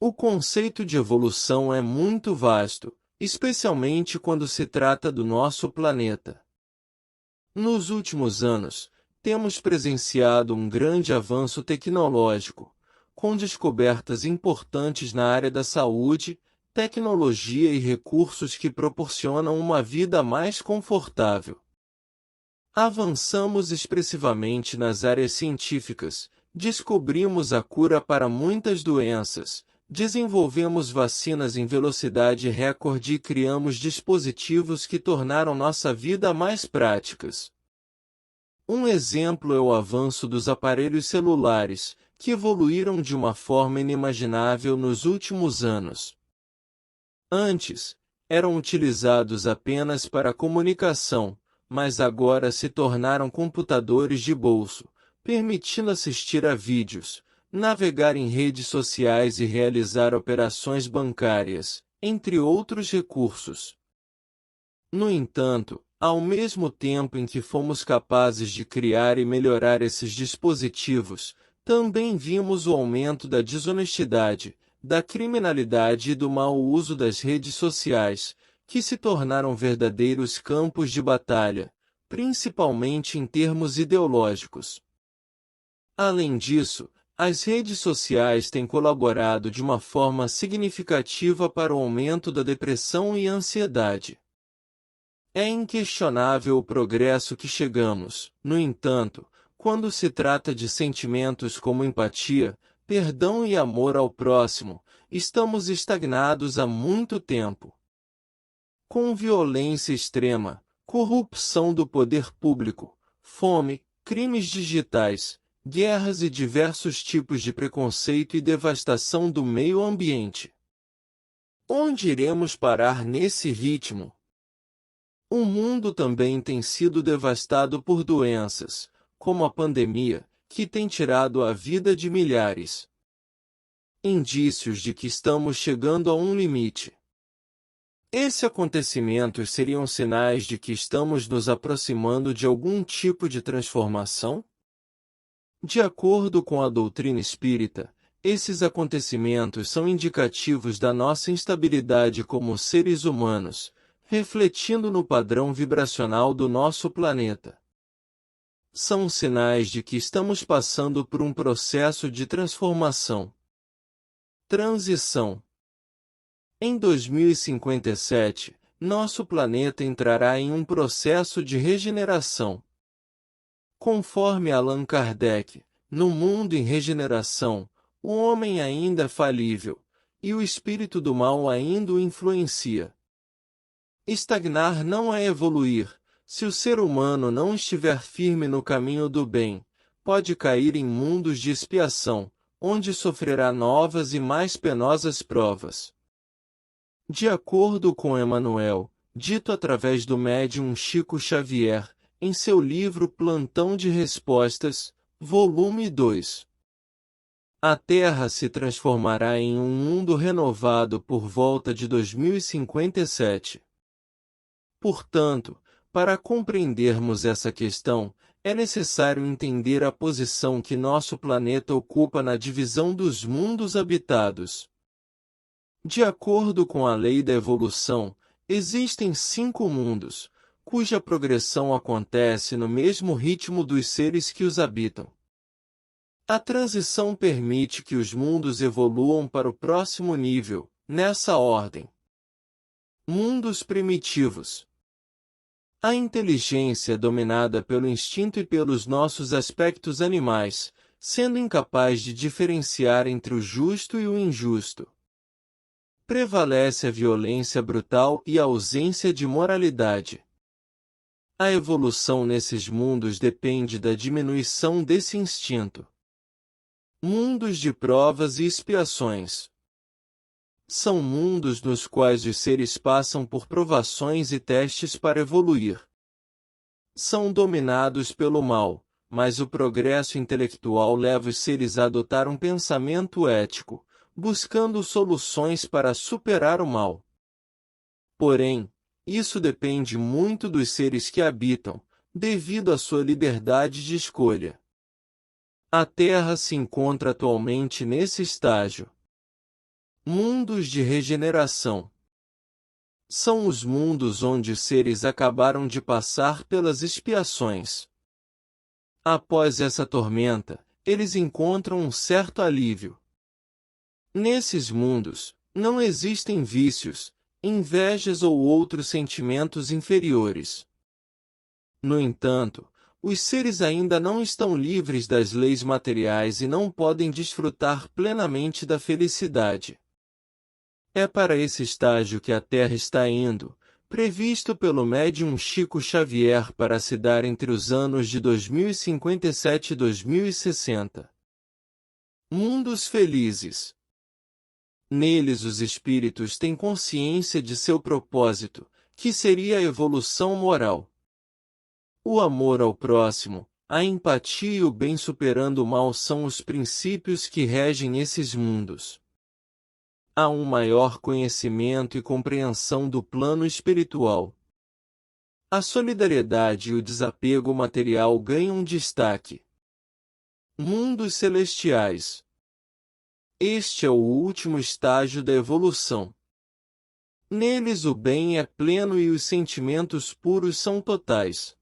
O conceito de evolução é muito vasto, especialmente quando se trata do nosso planeta. Nos últimos anos, temos presenciado um grande avanço tecnológico, com descobertas importantes na área da saúde, tecnologia e recursos que proporcionam uma vida mais confortável. Avançamos expressivamente nas áreas científicas, descobrimos a cura para muitas doenças, desenvolvemos vacinas em velocidade recorde e criamos dispositivos que tornaram nossa vida mais práticas. Um exemplo é o avanço dos aparelhos celulares, que evoluíram de uma forma inimaginável nos últimos anos. Antes, eram utilizados apenas para comunicação, mas agora se tornaram computadores de bolso, permitindo assistir a vídeos, navegar em redes sociais e realizar operações bancárias, entre outros recursos. No entanto, ao mesmo tempo em que fomos capazes de criar e melhorar esses dispositivos, também vimos o aumento da desonestidade, da criminalidade e do mau uso das redes sociais, que se tornaram verdadeiros campos de batalha, principalmente em termos ideológicos. Além disso, as redes sociais têm colaborado de uma forma significativa para o aumento da depressão e ansiedade. É inquestionável o progresso que chegamos, no entanto, quando se trata de sentimentos como empatia, perdão e amor ao próximo, estamos estagnados há muito tempo. Com violência extrema, corrupção do poder público, fome, crimes digitais, guerras e diversos tipos de preconceito e devastação do meio ambiente. Onde iremos parar nesse ritmo? O mundo também tem sido devastado por doenças, como a pandemia, que tem tirado a vida de milhares. Indícios de que estamos chegando a um limite. Esses acontecimentos seriam sinais de que estamos nos aproximando de algum tipo de transformação? De acordo com a doutrina espírita, esses acontecimentos são indicativos da nossa instabilidade como seres humanos, refletindo no padrão vibracional do nosso planeta. São sinais de que estamos passando por um processo de transformação. Transição. Em 2057, nosso planeta entrará em um processo de regeneração. Conforme Allan Kardec, no mundo em regeneração, o homem ainda é falível, e o espírito do mal ainda o influencia. Estagnar não é evoluir. Se o ser humano não estiver firme no caminho do bem, pode cair em mundos de expiação, onde sofrerá novas e mais penosas provas. De acordo com Emmanuel, dito através do médium Chico Xavier, em seu livro Plantão de Respostas, volume 2. A Terra se transformará em um mundo renovado por volta de 2057. Portanto, para compreendermos essa questão, é necessário entender a posição que nosso planeta ocupa na divisão dos mundos habitados. De acordo com a lei da evolução, existem 5 mundos, cuja progressão acontece no mesmo ritmo dos seres que os habitam. A transição permite que os mundos evoluam para o próximo nível, nessa ordem. Mundos primitivos. A inteligência é dominada pelo instinto e pelos nossos aspectos animais, sendo incapaz de diferenciar entre o justo e o injusto. Prevalece a violência brutal e a ausência de moralidade. A evolução nesses mundos depende da diminuição desse instinto. Mundos de provas e expiações. São mundos nos quais os seres passam por provações e testes para evoluir. São dominados pelo mal, mas o progresso intelectual leva os seres a adotar um pensamento ético, buscando soluções para superar o mal. Porém, isso depende muito dos seres que habitam, devido à sua liberdade de escolha. A Terra se encontra atualmente nesse estágio. Mundos de regeneração. São os mundos onde os seres acabaram de passar pelas expiações. Após essa tormenta, eles encontram um certo alívio. Nesses mundos, não existem vícios, invejas ou outros sentimentos inferiores. No entanto, os seres ainda não estão livres das leis materiais e não podem desfrutar plenamente da felicidade. É para esse estágio que a Terra está indo, previsto pelo médium Chico Xavier para se dar entre os anos de 2057 e 2060. Mundos felizes. Neles os espíritos têm consciência de seu propósito, que seria a evolução moral. O amor ao próximo, a empatia e o bem superando o mal são os princípios que regem esses mundos. Há um maior conhecimento e compreensão do plano espiritual. A solidariedade e o desapego material ganham destaque. Mundos celestiais. Este é o último estágio da evolução. Neles o bem é pleno e os sentimentos puros são totais.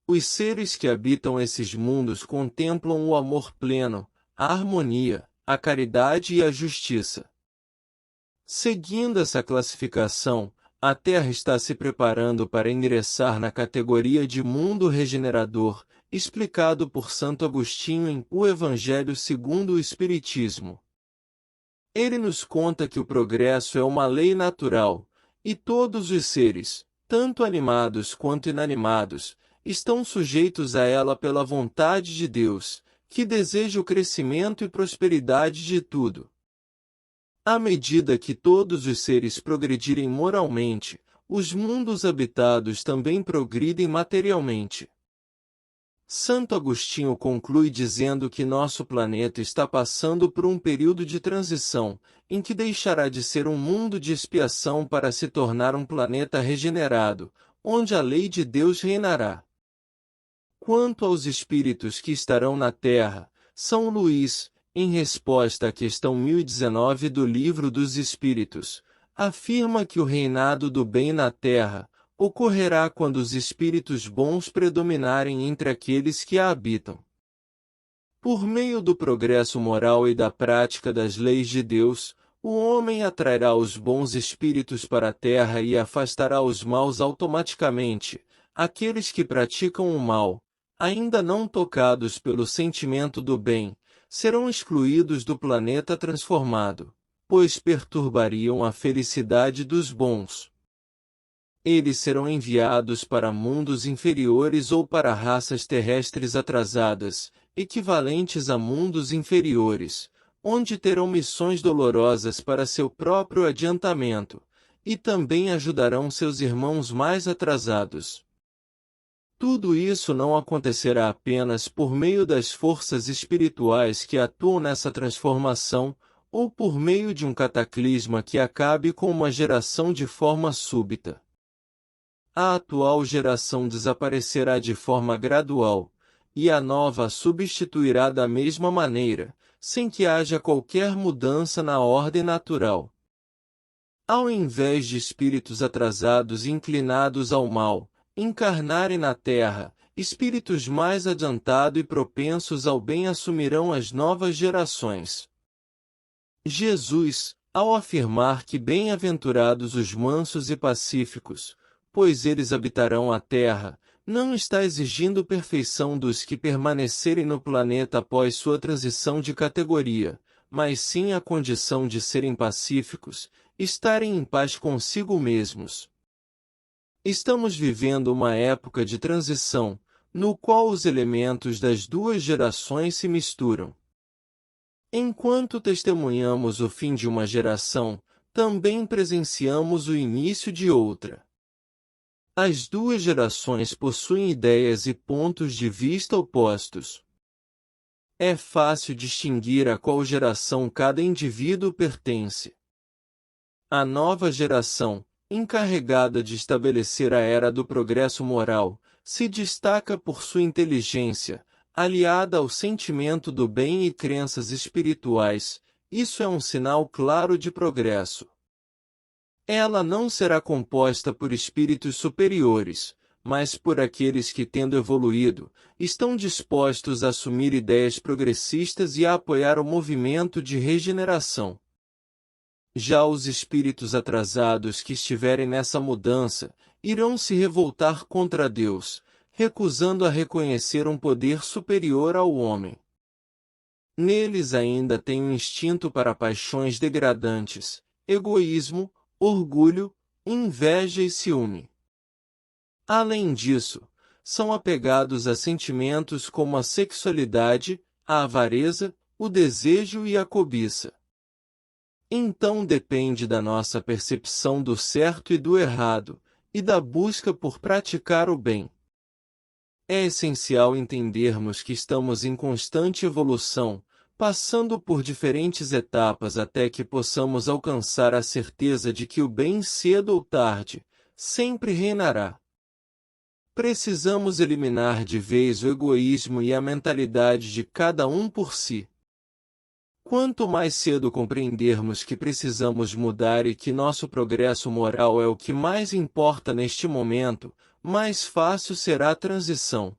Os seres que habitam esses mundos contemplam o amor pleno, a harmonia, a caridade e a justiça. Seguindo essa classificação, a Terra está se preparando para ingressar na categoria de mundo regenerador, explicado por Santo Agostinho em O Evangelho segundo o Espiritismo. Ele nos conta que o progresso é uma lei natural, e todos os seres, tanto animados quanto inanimados, estão sujeitos a ela pela vontade de Deus, que deseja o crescimento e prosperidade de tudo. À medida que todos os seres progredirem moralmente, os mundos habitados também progridem materialmente. Santo Agostinho conclui dizendo que nosso planeta está passando por um período de transição, em que deixará de ser um mundo de expiação para se tornar um planeta regenerado, onde a lei de Deus reinará. Quanto aos espíritos que estarão na Terra, São Luís, em resposta à questão 1019 do Livro dos Espíritos, afirma que o reinado do bem na Terra ocorrerá quando os espíritos bons predominarem entre aqueles que a habitam. Por meio do progresso moral e da prática das leis de Deus, o homem atrairá os bons espíritos para a Terra e afastará os maus automaticamente. Aqueles que praticam o mal, ainda não tocados pelo sentimento do bem, serão excluídos do planeta transformado, pois perturbariam a felicidade dos bons. Eles serão enviados para mundos inferiores ou para raças terrestres atrasadas, equivalentes a mundos inferiores, onde terão missões dolorosas para seu próprio adiantamento, e também ajudarão seus irmãos mais atrasados. Tudo isso não acontecerá apenas por meio das forças espirituais que atuam nessa transformação, ou por meio de um cataclisma que acabe com uma geração de forma súbita. A atual geração desaparecerá de forma gradual, e a nova a substituirá da mesma maneira, sem que haja qualquer mudança na ordem natural. Ao invés de espíritos atrasados e inclinados ao mal, encarnarem na Terra, espíritos mais adiantados e propensos ao bem assumirão as novas gerações. Jesus, ao afirmar que bem-aventurados os mansos e pacíficos, pois eles habitarão a Terra, não está exigindo perfeição dos que permanecerem no planeta após sua transição de categoria, mas sim a condição de serem pacíficos, estarem em paz consigo mesmos. Estamos vivendo uma época de transição, no qual os elementos das duas gerações se misturam. Enquanto testemunhamos o fim de uma geração, também presenciamos o início de outra. As duas gerações possuem ideias e pontos de vista opostos. É fácil distinguir a qual geração cada indivíduo pertence. A nova geração, encarregada de estabelecer a era do progresso moral, se destaca por sua inteligência, aliada ao sentimento do bem e crenças espirituais, Isso é um sinal claro de progresso. Ela não será composta por espíritos superiores, mas por aqueles que, tendo evoluído, estão dispostos a assumir ideias progressistas e a apoiar o movimento de regeneração. Já os espíritos atrasados que estiverem nessa mudança, irão se revoltar contra Deus, recusando a reconhecer um poder superior ao homem. Neles ainda tem um instinto para paixões degradantes, egoísmo, orgulho, inveja e ciúme. Além disso, são apegados a sentimentos como a sexualidade, a avareza, o desejo e a cobiça. Então depende da nossa percepção do certo e do errado, e da busca por praticar o bem. É essencial entendermos que estamos em constante evolução, passando por diferentes etapas até que possamos alcançar a certeza de que o bem, cedo ou tarde, sempre reinará. Precisamos eliminar de vez o egoísmo e a mentalidade de cada um por si. Quanto mais cedo compreendermos que precisamos mudar e que nosso progresso moral é o que mais importa neste momento, mais fácil será a transição.